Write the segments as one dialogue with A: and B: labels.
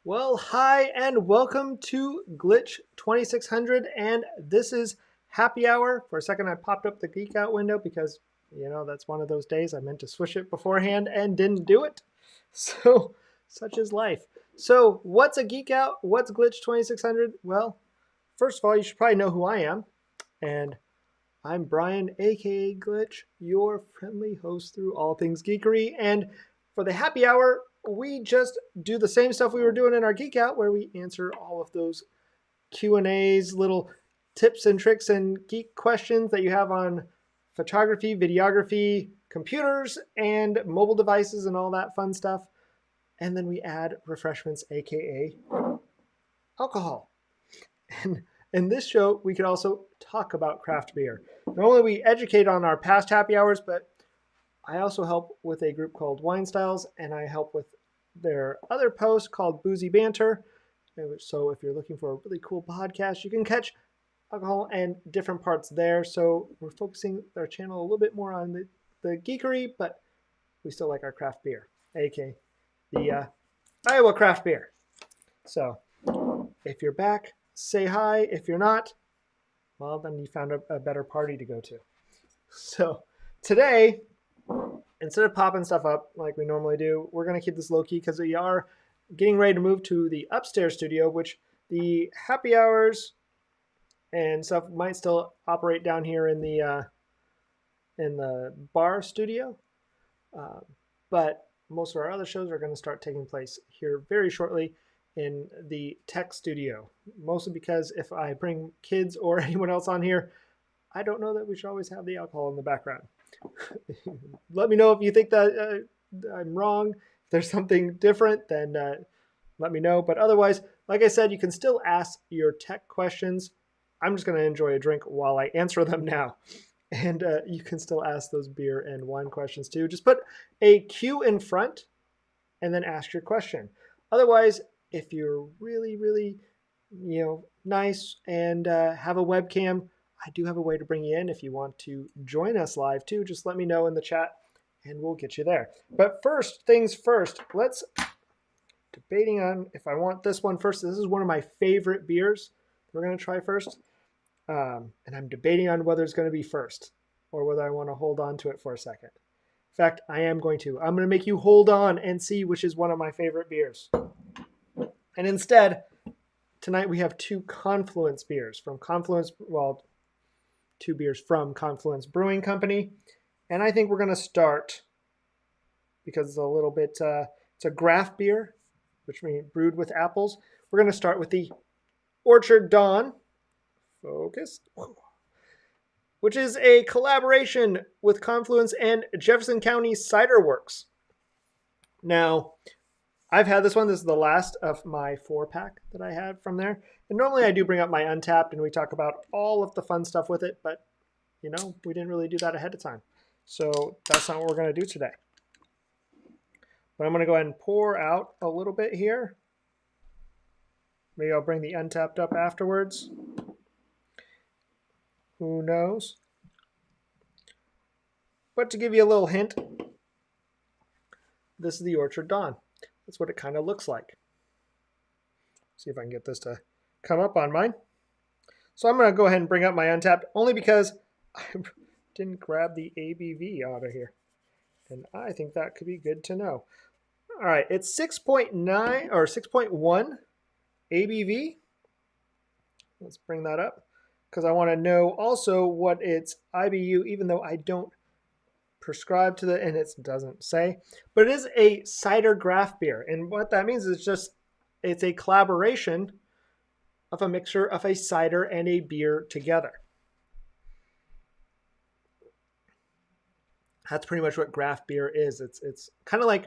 A: Well, hi and welcome to Glitch 2600, and this is happy hour. For a second, I popped up the Geek Out window because, that's one of those days I meant to switch it beforehand and didn't do it. So, such is life. So, what's a Geek Out? What's Glitch 2600? Well, first of all, you should probably know who I am, and I'm Brian, aka Glitch, your friendly host through all things geekery. And for the happy hour, we just do the same stuff we were doing in our Geek Out, where we answer all of those Q&As, little tips and tricks and geek questions that you have on photography, videography, computers, and mobile devices and all that fun stuff. And then we add refreshments, aka alcohol. And in this show, we could also talk about craft beer. Not only we educate on our past happy hours, but I also help with a group called Wine Styles, and I help with their other post called Boozy Banter. So if you're looking for a really cool podcast, you can catch alcohol and different parts there. So we're focusing our channel a little bit more on the geekery, but we still like our craft beer, aka the Iowa craft beer. So if you're back, say hi. If you're not, well, then you found a better party to go to. So today, instead of popping stuff up like we normally do, we're going to keep this low key because we are getting ready to move to the upstairs studio, which the happy hours and stuff might still operate down here in the bar studio, but most of our other shows are going to start taking place here very shortly in the tech studio, mostly because if I bring kids or anyone else on here, I don't know that we should always have the alcohol in the background. Let me know if you think that I'm wrong. If there's something different, then let me know. But otherwise, like I said, you can still ask your tech questions. I'm just going to enjoy a drink while I answer them now. And you can still ask those beer and wine questions too. Just put a Q in front and then ask your question. Otherwise, if you're really, really, nice and have a webcam, I do have a way to bring you in. If you want to join us live too, just let me know in the chat and we'll get you there. But first things first, let's debating on if I want this one first. This is one of my favorite beers we're going to try first. And I'm debating on whether it's going to be first or whether I want to hold on to it for a second. In fact, I am going to. I'm going to make you hold on and see which is one of my favorite beers. And instead, tonight we have two Confluence beers from Confluence, two beers from Confluence Brewing Company. And I think we're going to start, because it's a little bit, it's a Graft Beer, which means brewed with apples. We're going to start with the Orchard Dawn, focus, which is a collaboration with Confluence and Jefferson County Cider Works. Now, I've had this one. This is the last of my 4-pack that I had from there. And normally I do bring up my Untapped and we talk about all of the fun stuff with it, but we didn't really do that ahead of time. So that's not what we're going to do today. But I'm going to go ahead and pour out a little bit here. Maybe I'll bring the Untapped up afterwards. Who knows? But to give you a little hint, this is the Orchard Dawn. That's what it kind of looks like. See if I can get this to come up on mine. So I'm going to go ahead and bring up my Untapped only because I didn't grab the ABV out of here. And I think that could be good to know. All right, it's 6.9 or 6.1 ABV. Let's bring that up because I want to know also what its IBU, even though I don't prescribe to and it doesn't say, but it is a cider graft beer. And what that means is it's a collaboration of a mixture of a cider and a beer together. That's pretty much what graft beer is. It's kind of like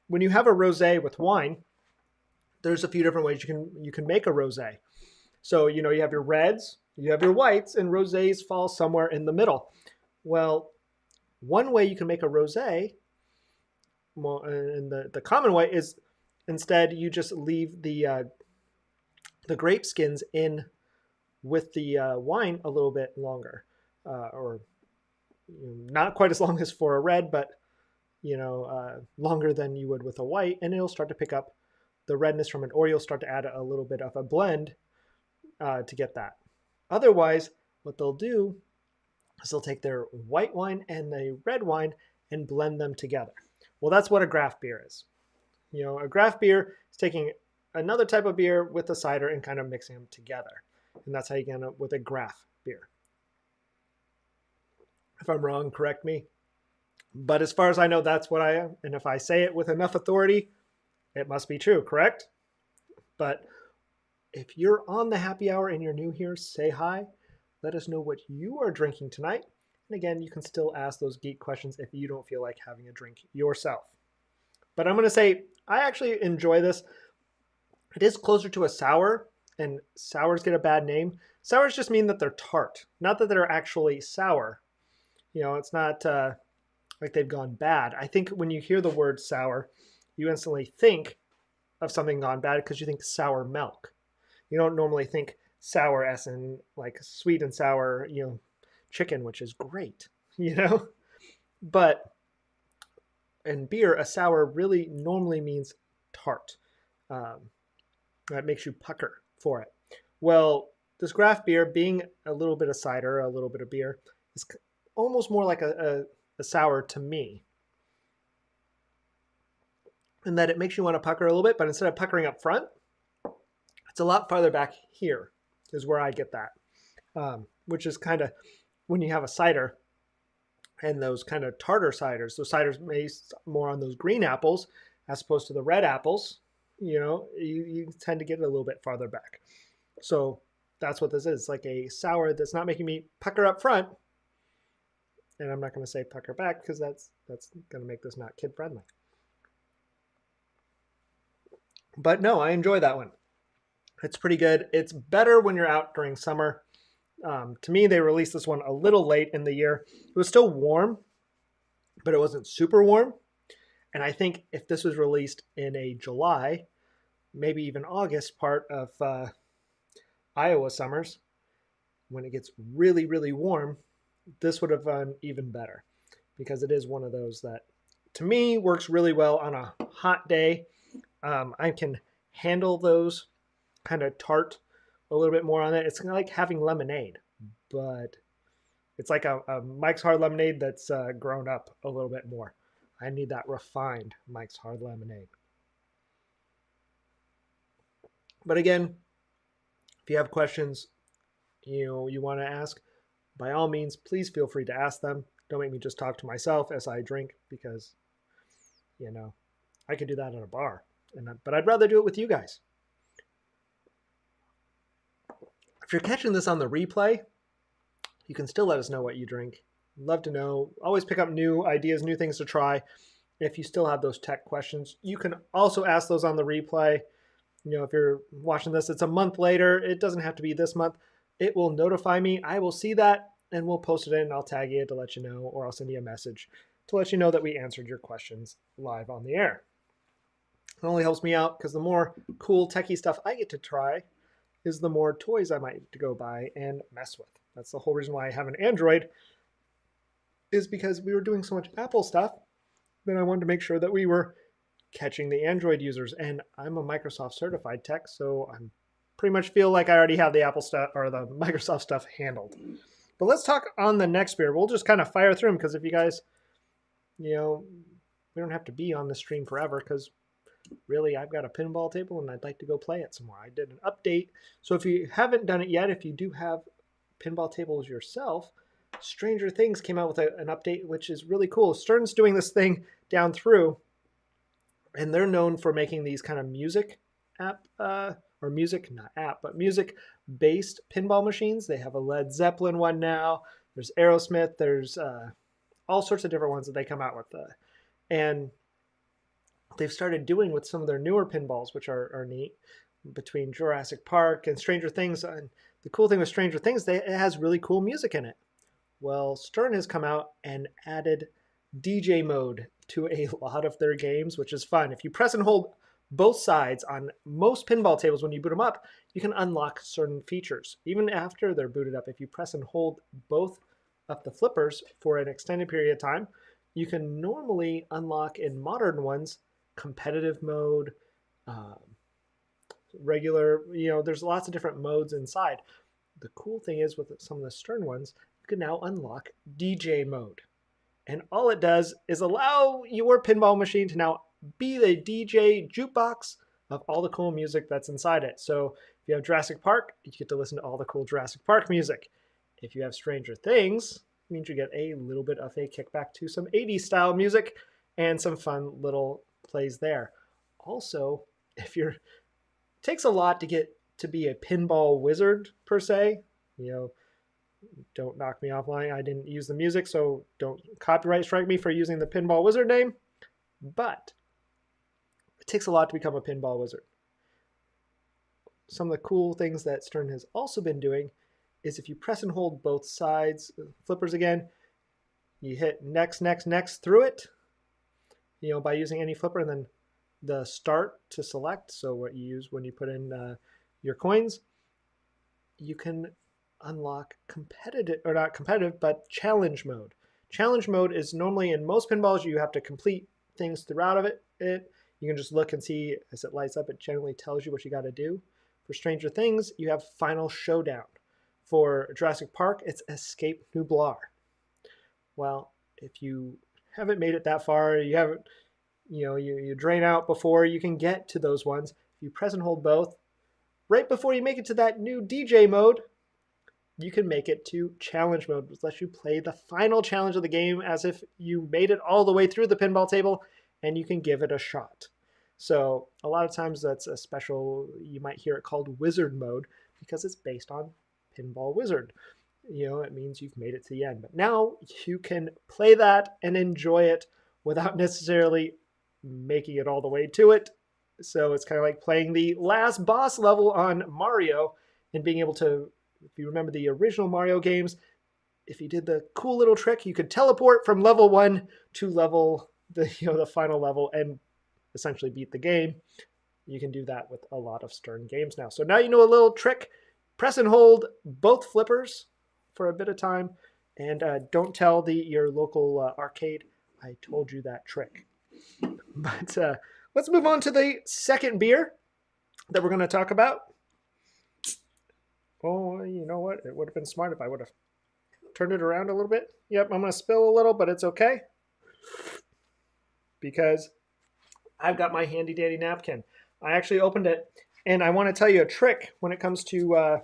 A: when you have a rosé with wine, there's a few different ways you can make a rosé. So, you have your reds, you have your whites, and rosés fall somewhere in the middle. Well, one way you can make a rosé, and the common way is instead you just leave the grape skins in with the wine a little bit longer, or not quite as long as for a red, but longer than you would with a white, and it'll start to pick up the redness from an ore, you'll start to add a little bit of a blend to get that. Otherwise, what they'll do is they'll take their white wine and the red wine and blend them together. Well, that's what a graft beer is. You know, a graft beer is taking another type of beer with a cider and kind of mixing them together. And that's how you end up with a graft beer. If I'm wrong, correct me. But as far as I know, that's what I am. And if I say it with enough authority, it must be true, correct? But if you're on the happy hour and you're new here, say hi. Let us know what you are drinking tonight. And again, you can still ask those geek questions if you don't feel like having a drink yourself. But I'm going to say, I actually enjoy this. It is closer to a sour, and sours get a bad name. Sours just mean that they're tart, not that they're actually sour. You know, it's not like they've gone bad. I think when you hear the word sour, you instantly think of something gone bad because you think sour milk. You don't normally think sour as in like sweet and sour, you know, chicken, which is great, you know? But in beer, a sour really normally means tart. That makes you pucker for it. Well, this graft beer, being a little bit of cider, a little bit of beer, is almost more like a sour to me. And that it makes you want to pucker a little bit, but instead of puckering up front, it's a lot farther back here is where I get that, which is kind of when you have a cider and those kind of tartar ciders, those ciders based more on those green apples as opposed to the red apples, you know, you tend to get it a little bit farther back. So that's what this is. It's like a sour that's not making me pucker up front. And I'm not going to say pucker back because that's going to make this not kid friendly. But no, I enjoy that one. It's pretty good. It's better when you're out during summer. To me, they released this one a little late in the year. It was still warm, but it wasn't super warm. And I think if this was released in a July, maybe even August part of Iowa summers, when it gets really, really warm, this would have done even better because it is one of those that, to me, works really well on a hot day. I can handle those kind of tart a little bit more on it. It's kind of like having lemonade, but it's like a Mike's Hard Lemonade that's grown up a little bit more. I need that refined Mike's Hard Lemonade. But again, if you have questions, you want to ask, by all means, please feel free to ask them. Don't make me just talk to myself as I drink because, you know, I could do that in a bar, but I'd rather do it with you guys. If you're catching this on the replay, you can still let us know what you drink. Love to know. Always pick up new ideas, new things to try. If you still have those tech questions, you can also ask those on the replay. You know, if you're watching this, it's a month later. It doesn't have to be this month. It will notify me. I will see that and we'll post it in and I'll tag you to let you know, or I'll send you a message to let you know that we answered your questions live on the air. It only helps me out because the more cool techie stuff I get to try is the more toys I might go buy and mess with. That's the whole reason why I have an Android, is because we were doing so much Apple stuff that I wanted to make sure that we were catching the Android users. And I'm a Microsoft certified tech, so I pretty much feel like I already have the Apple stuff or the Microsoft stuff handled. But let's talk on the next beer. We'll just kind of fire through them because if you guys, you know, we don't have to be on the stream forever because really I've got a pinball table and I'd like to go play it some more. I did an update. So if you haven't done it yet, if you do have pinball tables yourself, Stranger Things came out with an update, which is really cool. Stern's doing this thing down through, and they're known for making these kind of music app, or music, not app, but music-based pinball machines. They have a Led Zeppelin one now. There's Aerosmith. There's all sorts of different ones that they come out with. And they've started doing with some of their newer pinballs, which are neat, between Jurassic Park and Stranger Things. And the cool thing with Stranger Things, it has really cool music in it. Well, Stern has come out and added DJ mode to a lot of their games, which is fun. If you press and hold both sides on most pinball tables when you boot them up, you can unlock certain features. Even after they're booted up, if you press and hold both of the flippers for an extended period of time, you can normally unlock in modern ones competitive mode, regular, there's lots of different modes inside. The cool thing is with some of the Stern ones, you can now unlock DJ mode. And all it does is allow your pinball machine to now be the DJ jukebox of all the cool music that's inside it. So if you have Jurassic Park, you get to listen to all the cool Jurassic Park music. If you have Stranger Things, it means you get a little bit of a kickback to some 80s style music and some fun little plays there. Also, it takes a lot to get to be a pinball wizard per se. Don't knock me offline. I didn't use the music, so don't copyright strike me for using the pinball wizard name. But it takes a lot to become a pinball wizard. Some of the cool things that Stern has also been doing is if you press and hold both sides, flippers again, you hit next, next, next through it, by using any flipper, and then the start to select. So what you use when you put in your coins, you can unlock competitive, or not competitive, but challenge mode. Challenge mode is normally in most pinballs, you have to complete things throughout of it. You can just look and see as it lights up, it generally tells you what you got to do. For Stranger Things, you have Final Showdown. For Jurassic Park, it's Escape Nublar. Well, if you haven't made it that far, you haven't, you drain out before you can get to those ones. If you press and hold both, right before you make it to that new DJ mode, you can make it to challenge mode, which lets you play the final challenge of the game as if you made it all the way through the pinball table, and you can give it a shot. So a lot of times that's a special, you might hear it called wizard mode, because it's based on Pinball Wizard. It means you've made it to the end. But now you can play that and enjoy it without necessarily making it all the way to it. So it's kind of like playing the last boss level on Mario and being able to, if you remember the original Mario games, if you did the cool little trick, you could teleport from level 1 to the final level and essentially beat the game. You can do that with a lot of Stern games now. So now you know a little trick. Press and hold both flippers for a bit of time, and don't tell your local arcade I told you that trick. But let's move on to the second beer that we're going to talk about. Oh, you know what? It would have been smart if I would have turned it around a little bit. Yep, I'm going to spill a little, but it's okay, because I've got my handy dandy napkin. I actually opened it, and I want to tell you a trick when it comes to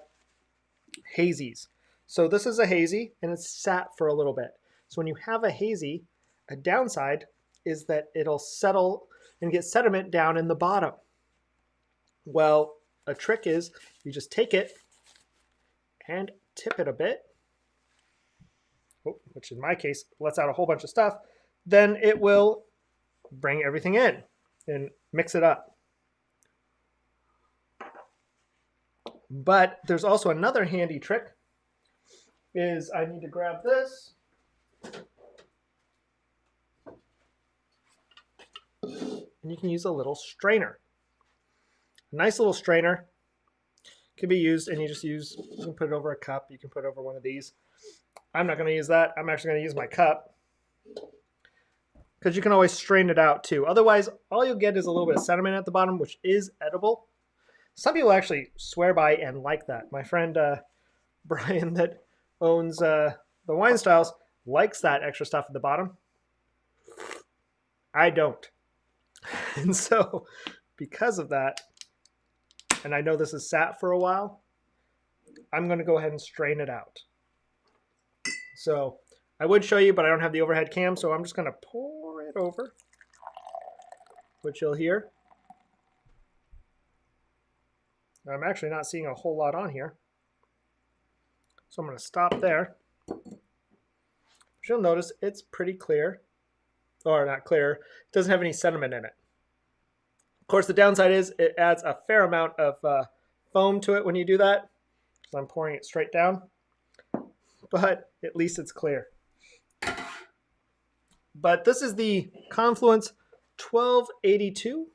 A: hazies. So this is a hazy, and it's sat for a little bit. So when you have a hazy, a downside is that it'll settle and get sediment down in the bottom. Well, a trick is you just take it and tip it a bit, which in my case lets out a whole bunch of stuff. Then it will bring everything in and mix it up. But there's also another handy trick, is I need to grab this. And you can use a little strainer. A nice little strainer can be used, and you can put it over a cup. You can put it over one of these. I'm not going to use that. I'm actually going to use my cup, because you can always strain it out too. Otherwise, all you'll get is a little bit of sediment at the bottom, which is edible. Some people actually swear by and like that. My friend Brian, that owns the Wine Styles, likes that extra stuff at the bottom. I don't. And so because of that, and I know this is sat for a while, I'm going to go ahead and strain it out. So I would show you, but I don't have the overhead cam, so I'm just going to pour it over, which you'll hear. I'm actually not seeing a whole lot on here, so I'm going to stop there. But you'll notice it's pretty clear, or not clear, it doesn't have any sediment in it. Of course, the downside is it adds a fair amount of foam to it when you do that, so I'm pouring it straight down, but at least it's clear. But this is the Confluence 1282.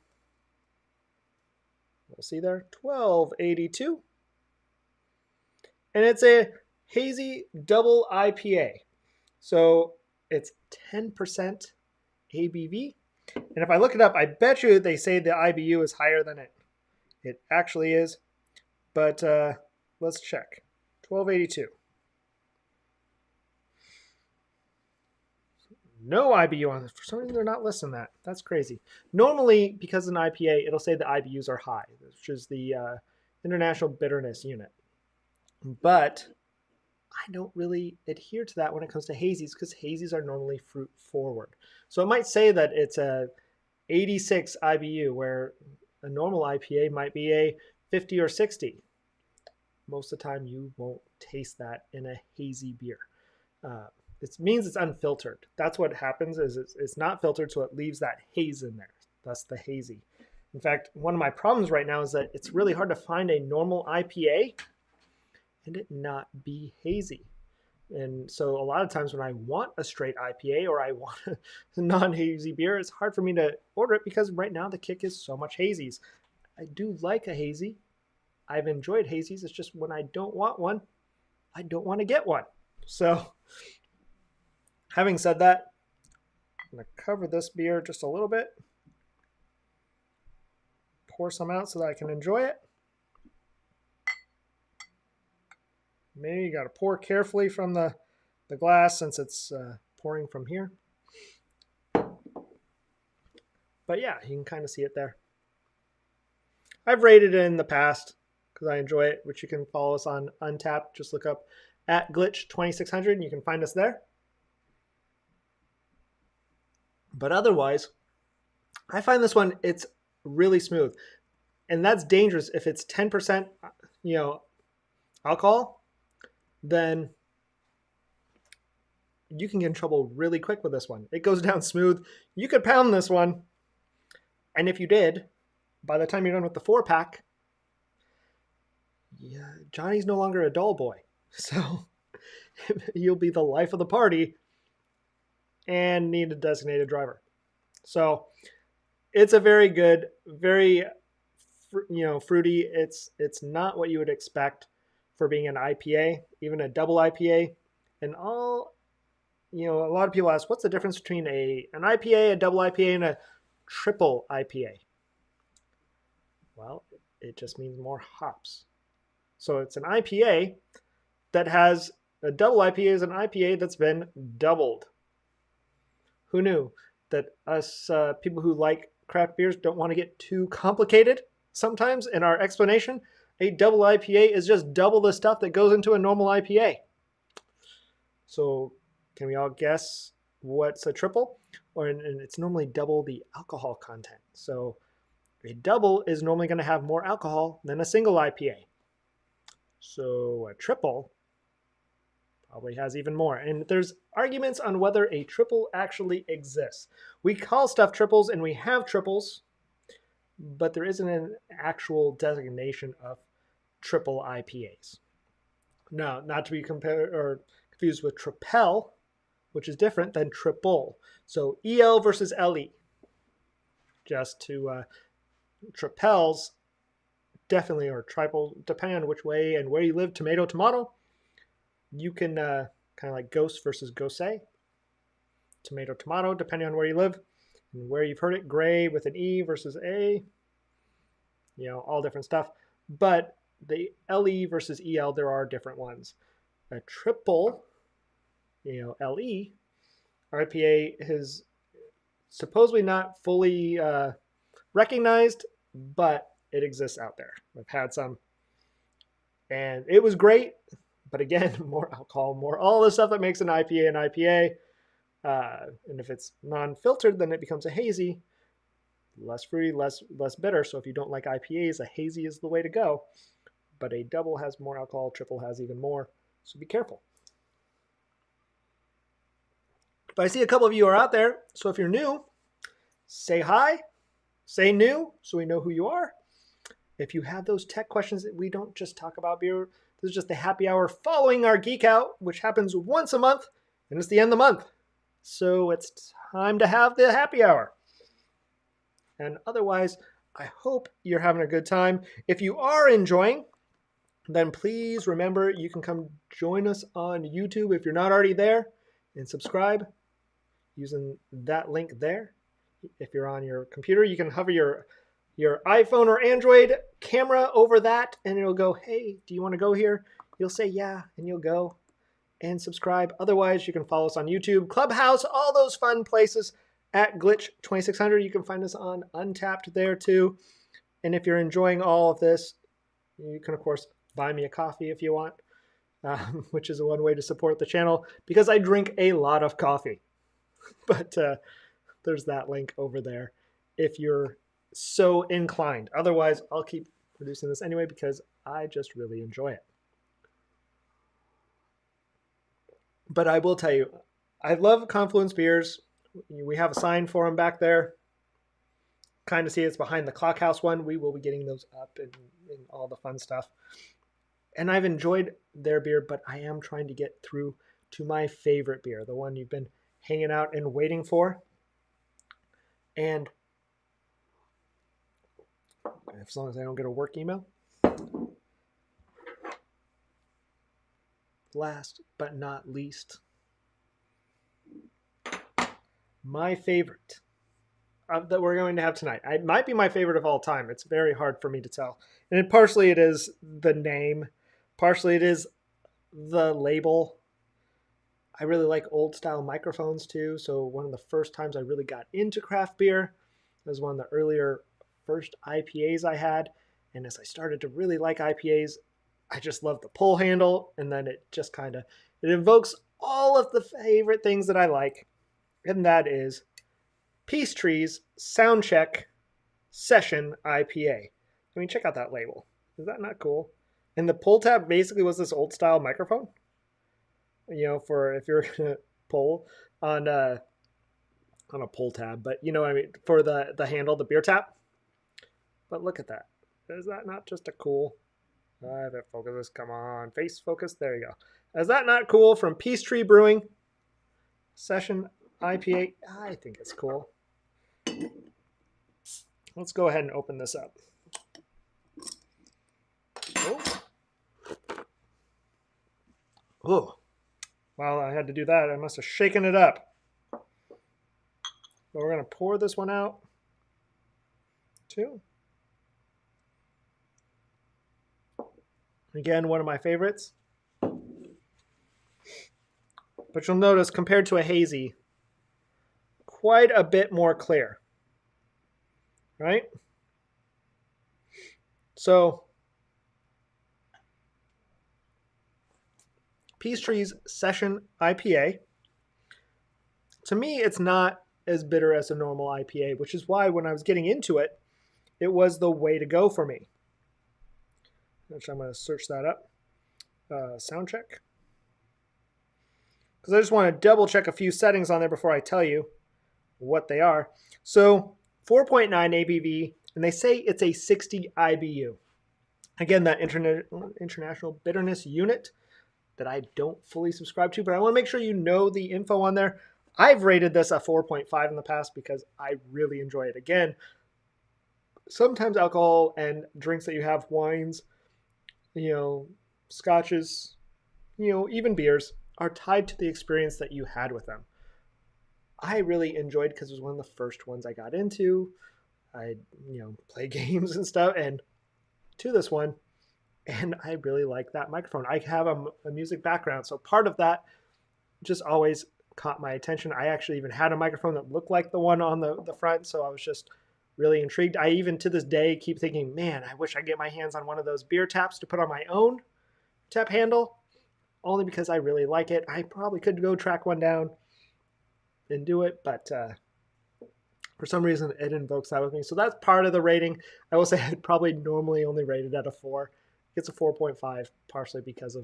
A: We'll see there, 1282. And it's a hazy double IPA. So it's 10% ABV. And if I look it up, I bet you they say the IBU is higher than it it actually is. But let's check. 1282. No IBU on this. For some reason, they're not listing that. That's crazy. Normally, because it's an IPA, it'll say the IBUs are high, which is the International Bitterness Unit. But I don't really adhere to that when it comes to hazies because hazies are normally fruit forward. So it might say that it's a 86 IBU where a normal IPA might be a 50 or 60. Most of the time, you won't taste that in a hazy beer. It means it's unfiltered. That's what happens is it's not filtered, so it leaves that haze in there. That's the hazy. In fact, one of my problems right now is that it's really hard to find a normal IPA and it not be hazy. And so a lot of times when I want a straight IPA or I want a non-hazy beer, it's hard for me to order it because right now the kick is so much hazies. I do like a hazy. I've enjoyed hazies. It's just when I don't want one, I don't want to get one. So having said that, I'm going to cover this beer just a little bit. Pour some out so that I can enjoy it. Maybe you got to pour carefully from the glass since it's pouring from here. But yeah, you can kind of see it there. I've rated it in the past because I enjoy it, which you can follow us on Untapped. Just look up at Glitch2600 and you can find us there. But otherwise, I find this one, it's really smooth. And that's dangerous. If it's 10%, alcohol, then you can get in trouble really quick with this one. It goes down smooth. You could pound this one. And if you did, by the time you're done with the 4-pack, yeah, Johnny's no longer a dull boy. So you'll be the life of the party and need a designated driver. So it's a very good, very, fruity. It's not what you would expect for being an IPA, even a double IPA. And a lot of people ask, what's the difference between an IPA, a double IPA, and a triple IPA? Well, it just means more hops. So it's an IPA that has a double IPA is an IPA that's been doubled. Who knew that us people who like craft beers don't want to get too complicated sometimes in our explanation? A double IPA is just double the stuff that goes into a normal IPA. So can we all guess what's a triple? And it's normally double the alcohol content. So a double is normally going to have more alcohol than a single IPA. So a triple probably has even more. And there's arguments on whether a triple actually exists. We call stuff triples and we have triples, but there isn't an actual designation of triple IPAs. Now, not to be compared or confused with tripel, which is different than triple. So EL versus LE. Just to tripels, definitely, or triple, depending on which way and where you live, tomato, tomato. You can kind of like ghost versus gose. Tomato, tomato, depending on where you live and where you've heard it. Gray with an E versus A. All different stuff. But the LE versus EL, there are different ones. A triple, LE, IPA is supposedly not fully recognized, but it exists out there. I've had some. And it was great. But again, more alcohol, more all the stuff that makes an IPA an IPA. And if it's non-filtered, then it becomes a hazy. Less fruity, less bitter. So if you don't like IPAs, a hazy is the way to go. But a double has more alcohol, triple has even more. So be careful. But I see a couple of you are out there. So if you're new, say hi, say new, so we know who you are. If you have those tech questions, we don't just talk about beer. This is just the happy hour following our Geek Out, which happens once a month, and it's the end of the month. So it's time to have the happy hour. And otherwise, I hope you're having a good time. If you are enjoying, then please remember you can come join us on YouTube if you're not already there and subscribe using that link there. If you're on your computer, you can hover your your iPhone or Android camera over that, and it'll go, hey, do you want to go here? You'll say yeah, and you'll go and subscribe. Otherwise, you can follow us on YouTube, Clubhouse, all those fun places at Glitch 2600. You can find us on Untapped there too. And if you're enjoying all of this, you can, of course, buy me a coffee if you want, which is one way to support the channel because I drink a lot of coffee. But there's that link over there if you're so inclined. Otherwise, I'll keep producing this anyway because I just really enjoy it. But I will tell you, I love Confluence beers. We have a sign for them back there. Kind of see it's behind the Clockhouse one. We will be getting those up and all the fun stuff. And I've enjoyed their beer, but I am trying to get through to my favorite beer, the one you've been hanging out and waiting for. And as long as I don't get a work email. Last but not least, my favorite that we're going to have tonight. It might be my favorite of all time. It's very hard for me to tell. And partially it is the name. Partially it is the label. I really like old style microphones too. So one of the first times I really got into craft beer was one of the earlier first IPAs I had. And as I started to really like IPAs, I just love the pull handle. And then it just it invokes all of the favorite things that I like. And that is Peachtree's Soundcheck Session IPA. I mean, check out that label. Is that not cool? And the pull tab basically was this old style microphone. You know, for if you're gonna pull on a pull tab, but you know what I mean, for the handle, the beer tap. But look at that. Is that not just a cool? If it focuses, come on, face focus. There you go. Is that not cool from Peachtree Brewing Session IPA? I think it's cool. Let's go ahead and open this up. Oh, well, I had to do that. I must have shaken it up. But we're going to pour this one out too. Again, one of my favorites. But you'll notice compared to a hazy, quite a bit more clear. Right? So, Peachtree's Session IPA. To me, it's not as bitter as a normal IPA, which is why when I was getting into it, it was the way to go for me. Which I'm going to search that up. Sound check. Because I just want to double check a few settings on there before I tell you what they are. So 4.9 ABV, and they say it's a 60 IBU. Again, that international bitterness unit that I don't fully subscribe to, but I want to make sure you know the info on there. I've rated this a 4.5 in the past because I really enjoy it. Again, sometimes alcohol and drinks that you have, wines, you know, scotches, you know, even beers, are tied to the experience that you had with them. I really enjoyed because it was one of the first ones I got into. I, you know, play games and stuff, and to this one, and I really like that microphone. I have a music background, so part of that just always caught my attention. I actually even had a microphone that looked like the one on the front, so I was just really intrigued. I even to this day keep thinking, man, I wish I get my hands on one of those beer taps to put on my own tap handle, only because I really like it. I probably could go track one down and do it, but for some reason it invokes that with me. So that's part of the rating. I will say I'd probably normally only rate it at a 4. It's a 4.5, partially because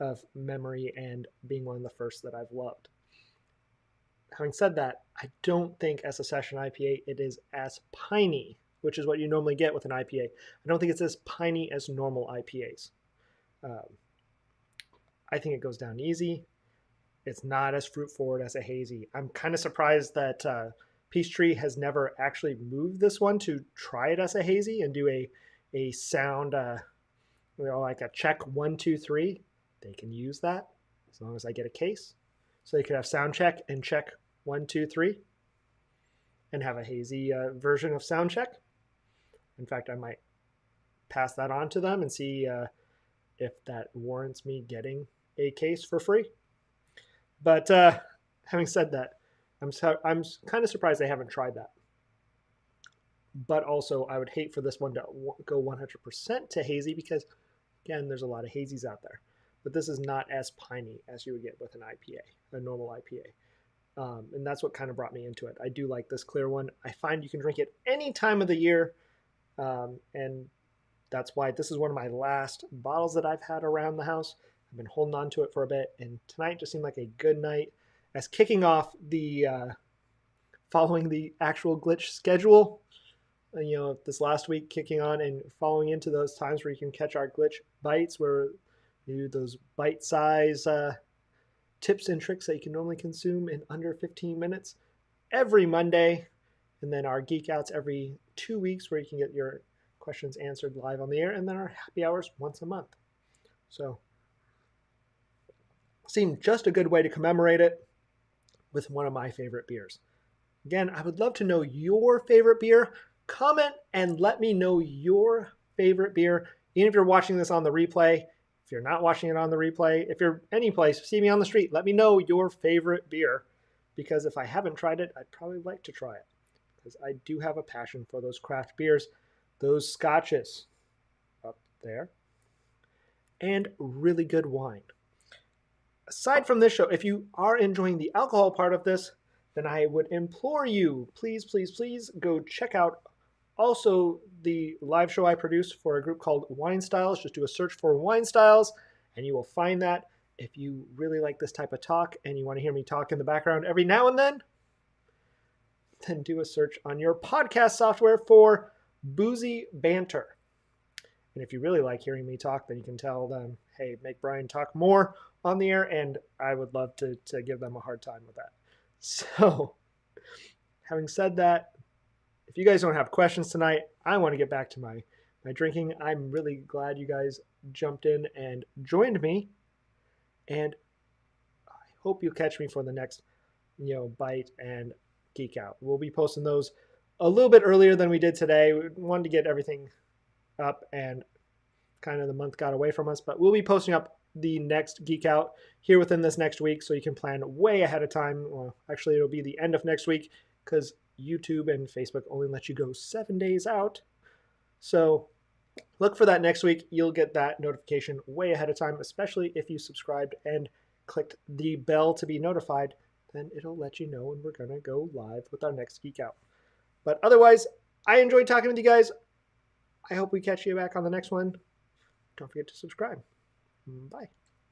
A: of memory and being one of the first that I've loved. Having said that, I don't think as a session IPA it is as piney, which is what you normally get with an IPA. I don't think it's as piney as normal IPAs. I think it goes down easy. It's not as fruit forward as a hazy. I'm kind of surprised that Peachtree has never actually moved this one to try it as a hazy and do a sound, you know, like a check 1, 2, 3. They can use that as long as I get a case. So you could have sound check and check 1, 2, 3 and have a hazy version of sound check. In fact, I might pass that on to them and see if that warrants me getting a case for free. But having said that, I'm kind of surprised they haven't tried that. But also, I would hate for this one to go 100% to hazy because, again, there's a lot of hazies out there. But this is not as piney as you would get with an IPA, a normal IPA. And that's what kind of brought me into it. I do like this clear one. I find you can drink it any time of the year. And that's why this is one of my last bottles that I've had around the house. I've been holding on to it for a bit. And tonight just seemed like a good night as kicking off the following the actual glitch schedule. This last week kicking on and following into those times where you can catch our glitch bites where you do those bite-size tips and tricks that you can normally consume in under 15 minutes every Monday. And then our Geek Outs every 2 weeks where you can get your questions answered live on the air. And then our happy hours once a month. So seemed just a good way to commemorate it with one of my favorite beers. Again, I would love to know your favorite beer. Comment and let me know your favorite beer. Even if you're watching this on the replay, if you're not watching it on the replay, if you're any place, see me on the street, let me know your favorite beer. Because if I haven't tried it, I'd probably like to try it. Because I do have a passion for those craft beers, those scotches up there, and really good wine. Aside from this show, if you are enjoying the alcohol part of this, then I would implore you, please, please, please go check out also the live show I produce for a group called Wine Styles. Just do a search for Wine Styles and you will find that. If you really like this type of talk and you want to hear me talk in the background every now and then do a search on your podcast software for Boozy Banter. And if you really like hearing me talk, then you can tell them, hey, make Brian talk more on the air, and I would love to give them a hard time with that. So, having said that, if you guys don't have questions tonight, I want to get back to my drinking. I'm really glad you guys jumped in and joined me, and I hope you'll catch me for the next, bite and Geek Out. We'll be posting those a little bit earlier than we did today. We wanted to get everything up, and kind of the month got away from us, but we'll be posting up the next Geek Out here within this next week, so you can plan way ahead of time. Well, actually, it'll be the end of next week because YouTube and Facebook only let you go 7 days out. So look for that next week. You'll get that notification way ahead of time, especially if you subscribed and clicked the bell to be notified. Then it'll let you know when we're going to go live with our next Geek Out. But otherwise, I enjoyed talking with you guys. I hope we catch you back on the next one. Don't forget to subscribe. Bye.